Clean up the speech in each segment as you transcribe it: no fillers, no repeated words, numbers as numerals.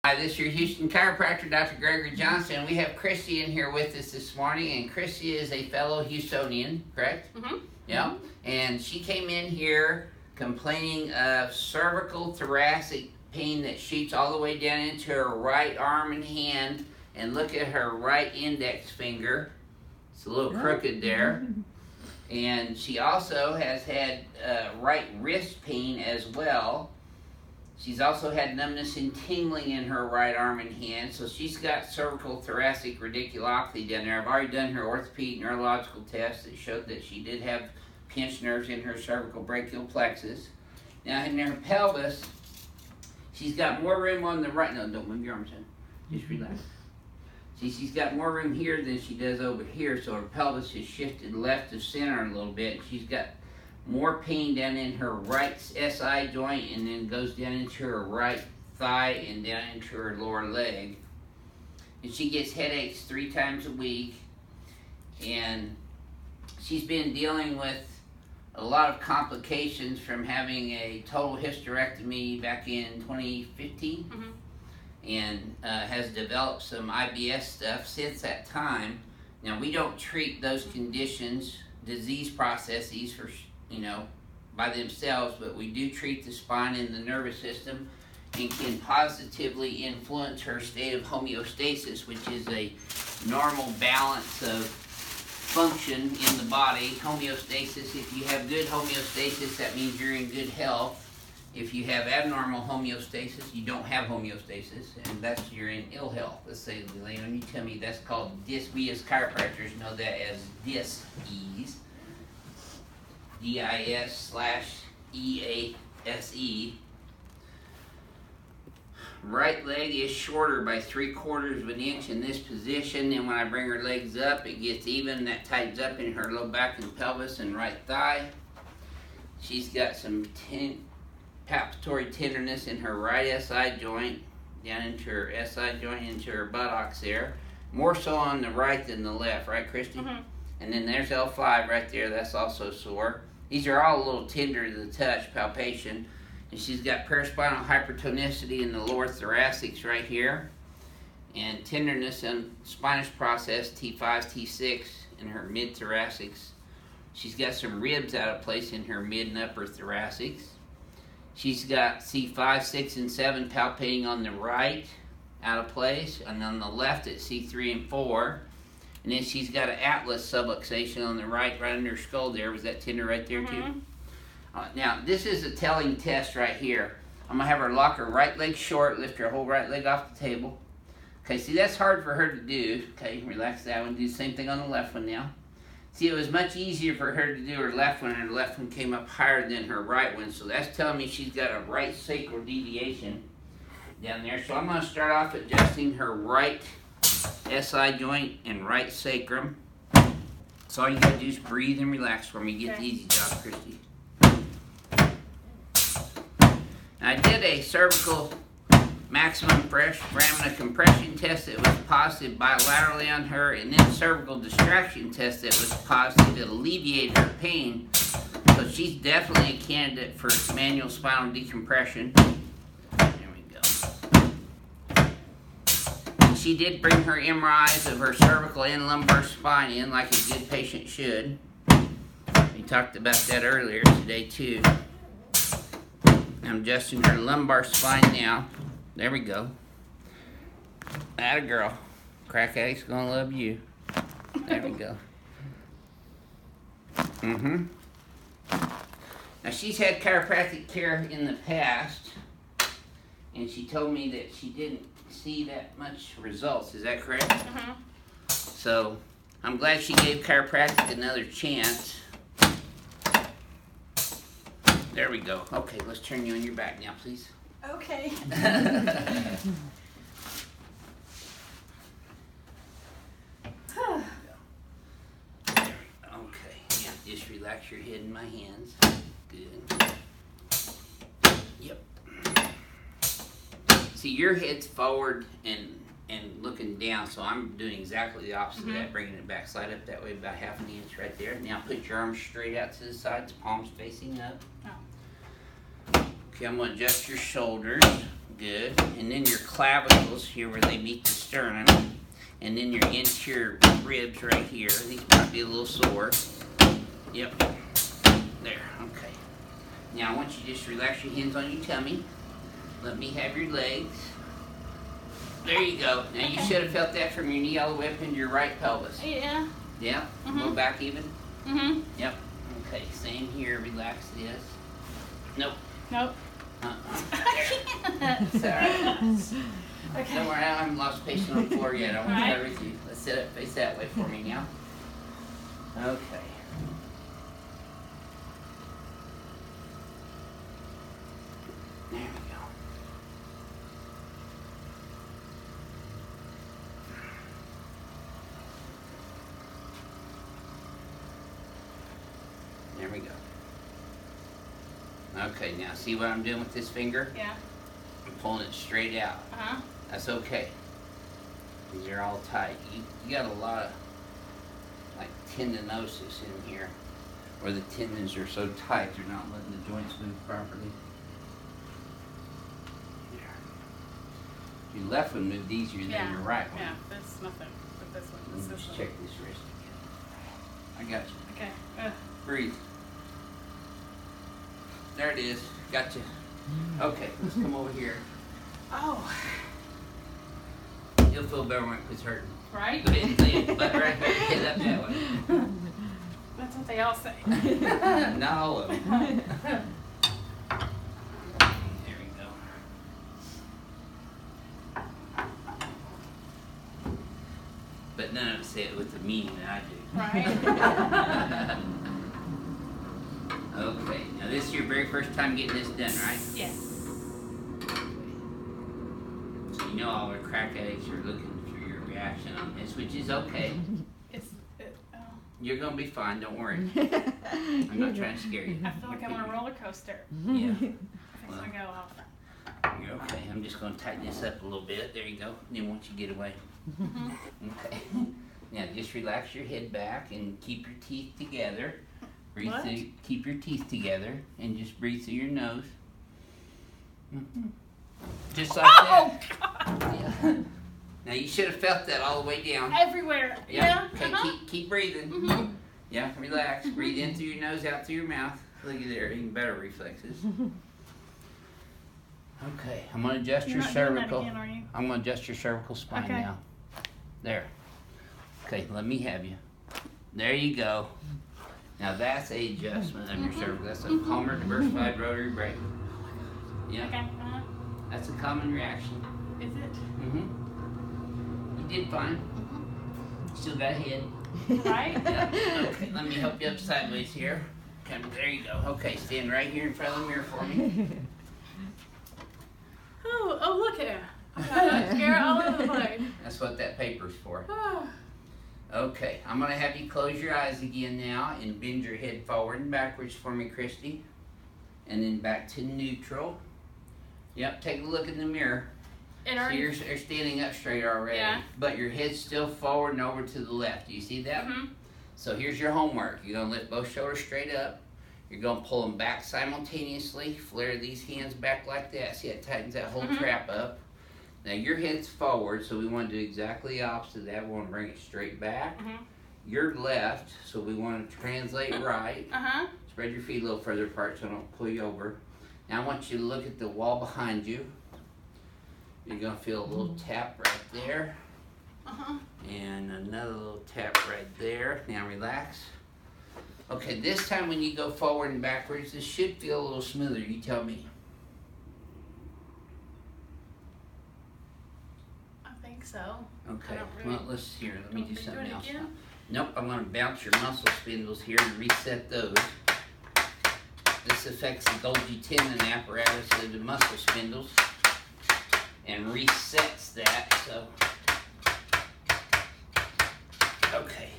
Hi, this is your Houston chiropractor, Dr. Gregory Johnson. We have Christy in here with us this morning, and Christy is a fellow Houstonian, correct? Mm-hmm. Yeah. And she came in here complaining of cervical thoracic pain that shoots all the way down into her right arm and hand. And look at her right index finger. It's a little crooked there. And she also has had right wrist pain as well. She's also had numbness and tingling in her right arm and hand. So she's got cervical thoracic radiculopathy down there. I've already done her orthopedic neurological test that showed that she did have pinched nerves in her cervical brachial plexus. Now in her pelvis, she's got more room on the right. No, don't move your arms in. Just relax. See, she's got more room here than she does over here, so her pelvis has shifted left of center a little bit. She's got more pain down in her right SI joint, and then goes down into her right thigh and down into her lower leg. And she gets headaches 3 times a week, and she's been dealing with a lot of complications from having a total hysterectomy back in 2015. Mm-hmm. And has developed some IBS stuff since that time. Now, we don't treat those conditions, disease processes, for by themselves, but we do treat the spine and the nervous system, and can positively influence her state of homeostasis, which is a normal balance of function in the body. Homeostasis, if you have good homeostasis, that means you're in good health. If you have abnormal homeostasis, you don't have homeostasis, and that's you're in ill health. Let's say, Leon, you tell me that's called dis. We as chiropractors know that as dis-ease. DIS/EASE. Right leg is shorter by 3/4 of an inch in this position, and when I bring her legs up, it gets even. That tightens up in her low back and pelvis and right thigh. She's got some palpatory tenderness in her right SI joint, down into her SI joint, into her buttocks there. More so on the right than the left, right, Christy? Mm-hmm. And then there's L5 right there, that's also sore. These are all a little tender to the touch, palpation. And she's got paraspinal hypertonicity in the lower thoracics right here. And tenderness in spinous process, T5, T6 in her mid-thoracics. She's got some ribs out of place in her mid and upper thoracics. She's got C5, 6, and 7 palpating on the right, out of place, and on the left at C3 and 4. And then she's got an atlas subluxation on the right under her skull there. Was that tender right there too? Now, this is a telling test right here. I'm going to have her lock her right leg short, lift her whole right leg off the table. Okay, see, that's hard for her to do. Okay, relax that one. Do the same thing on the left one now. See, it was much easier for her to do her left one, and her left one came up higher than her right one. So that's telling me she's got a right sacral deviation down there. So I'm going to start off adjusting her right SI joint and right sacrum. So all you got to do is breathe and relax for me. Get the easy job, Christy. Now, I did a cervical maximum foramina compression test that was positive bilaterally on her, and then a cervical distraction test that was positive to alleviate her pain. So she's definitely a candidate for manual spinal decompression. There we go. And she did bring her MRIs of her cervical and lumbar spine in like a good patient should. We talked about that earlier today too. I'm adjusting her lumbar spine now. There we go. Atta girl. Crack addict's gonna love you. There we go. Now, she's had chiropractic care in the past, and she told me that she didn't see that much results. Is that correct? So, I'm glad she gave chiropractic another chance. There we go. Okay, let's turn you on your back now, please. Okay. Okay, yeah, just relax your head in my hands. Good. Yep. See, your head's forward and looking down, so I'm doing exactly the opposite of that, bringing it back. Slide up that way about 1/2 inch right there. Now put your arms straight out to the sides, palms facing up. Oh. Okay, I'm going to adjust your shoulders. Good. And then your clavicles here where they meet the sternum. And then your interior ribs right here. These might be a little sore. Yep. There. Okay. Now I want you to just relax your hands on your tummy. Let me have your legs. There you go. Now you should have felt that from your knee all the way up into your right pelvis. Yeah. Yeah? A little back even? Mm-hmm. Yep. Okay, same here. Relax this. Nope. Nope. It's all right. Okay. Don't worry, I haven't lost patience on the floor yet. I won't Right. cover with you. Let's sit up, face that way for me now. Okay. There we go. There we go. Okay, now see what I'm doing with this finger? Yeah. I'm pulling it straight out. Uh-huh. That's okay. These are all tight. You got a lot of like tendinosis in here, where the tendons are so tight they're not letting the joints move properly. Your left one moved easier than your right one. Yeah, that's nothing. But this one. Let me This just is check this wrist again. I got you. Okay. Breathe. There it is. Gotcha. Okay, let's come over here. Oh. You'll feel better when it's hurting. Right? Go ahead and lay your butt right here. Head up that way. That's what they all say. Not all of them. There we go. But none of us say it with the meaning that I do. Right? Okay, now this is your very first time getting this done, right? Yes. So you know all our crack addicts are looking for your reaction on this, which is okay. Oh. You're gonna be fine, don't worry. I'm not trying to scare you. I feel like I'm on a roller coaster. Yeah. I think it's gonna go off. You're okay. I'm just gonna tighten this up a little bit. There you go. Then once you get away. Okay. Now just relax your head back and keep your teeth together. Breathe What? through, keep your teeth together and just breathe through your nose. Just like that. Yeah. Now you should have felt that all the way down. Everywhere. Yeah. Okay, keep breathing. Yeah, relax. Breathe in through your nose, out through your mouth. Look at there, even better reflexes. Okay, I'm gonna adjust You're your not doing that cervical. again, are you? I'm gonna adjust your cervical spine Okay. now. There. Okay, let me have you. There you go. Now that's a adjustment of your cervical. That's a Palmer diversified rotary brake. Yeah, Okay. that's a common reaction. Is it? You did fine. Still got a head. Right? Yeah. Okay, let me help you up sideways here. Okay, there you go. Okay, stand right here in front of the mirror for me. Oh, look at her. I got scare all over the place. That's what that paper's for. Oh. Okay, I'm gonna have you close your eyes again now and bend your head forward and backwards for me, Christy. And then back to neutral. Yep, take a look in the mirror. So you're standing up straight already, but your head's still forward and over to the left. Do you see that? So here's your homework. You're gonna lift both shoulders straight up. You're gonna pull them back simultaneously. Flare these hands back like that. See, it tightens that whole trap up. Now your head's forward, so we want to do exactly the opposite of that. We want to bring it straight back. You're left, so we want to translate right. Spread your feet a little further apart so I don't pull you over. Now I want you to look at the wall behind you. You're gonna feel a little tap right there. And another little tap right there. Now relax. Okay, this time when you go forward and backwards, this should feel a little smoother. You tell me. I think so. Okay, Really well, let's hear. Let me do something else. Again? Nope, I'm going to bounce your muscle spindles here and reset those. This affects the Golgi tendon apparatus of the muscle spindles and resets that. So, okay.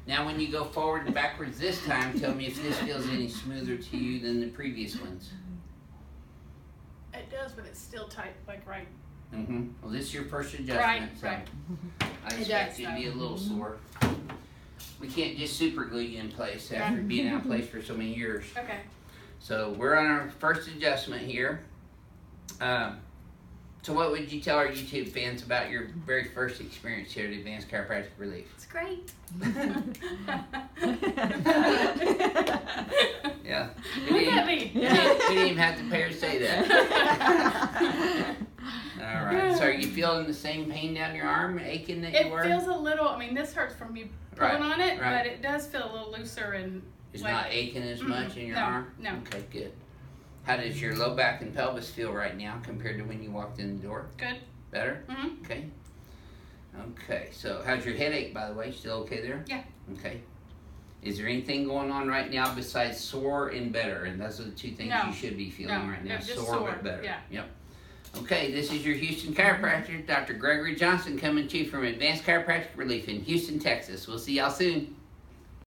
Now when you go forward and backwards this time, tell me if this feels any smoother to you than the previous ones. It does, but it's still tight, like right. Well, this is your first adjustment. Right. I expect you to be a little sore. We can't just super glue you in place after being out of place for so many years. Okay. So we're on our first adjustment here. So what would you tell our YouTube fans about your very first experience here at Advanced Chiropractic Relief? It's great. Yeah. Look at me. We didn't even have to pay her to say that. All right. So are you feeling the same pain down your arm, aching that you were? It feels a little, I mean, this hurts from me pulling on it, right. but it does feel a little looser and It's like, not aching as much in your arm? No. Okay, good. How does your low back and pelvis feel right now compared to when you walked in the door? Good. Better? Mm-hmm. Okay. Okay, so how's your headache, by the way? Still okay there? Yeah. Okay. Is there anything going on right now besides sore and better? And those are the two things you should be feeling right now. Just sore but better. Yeah. Yep. Okay, this is your Houston chiropractor, Dr. Gregory Johnson, coming to you from Advanced Chiropractic Relief in Houston, Texas. We'll see y'all soon.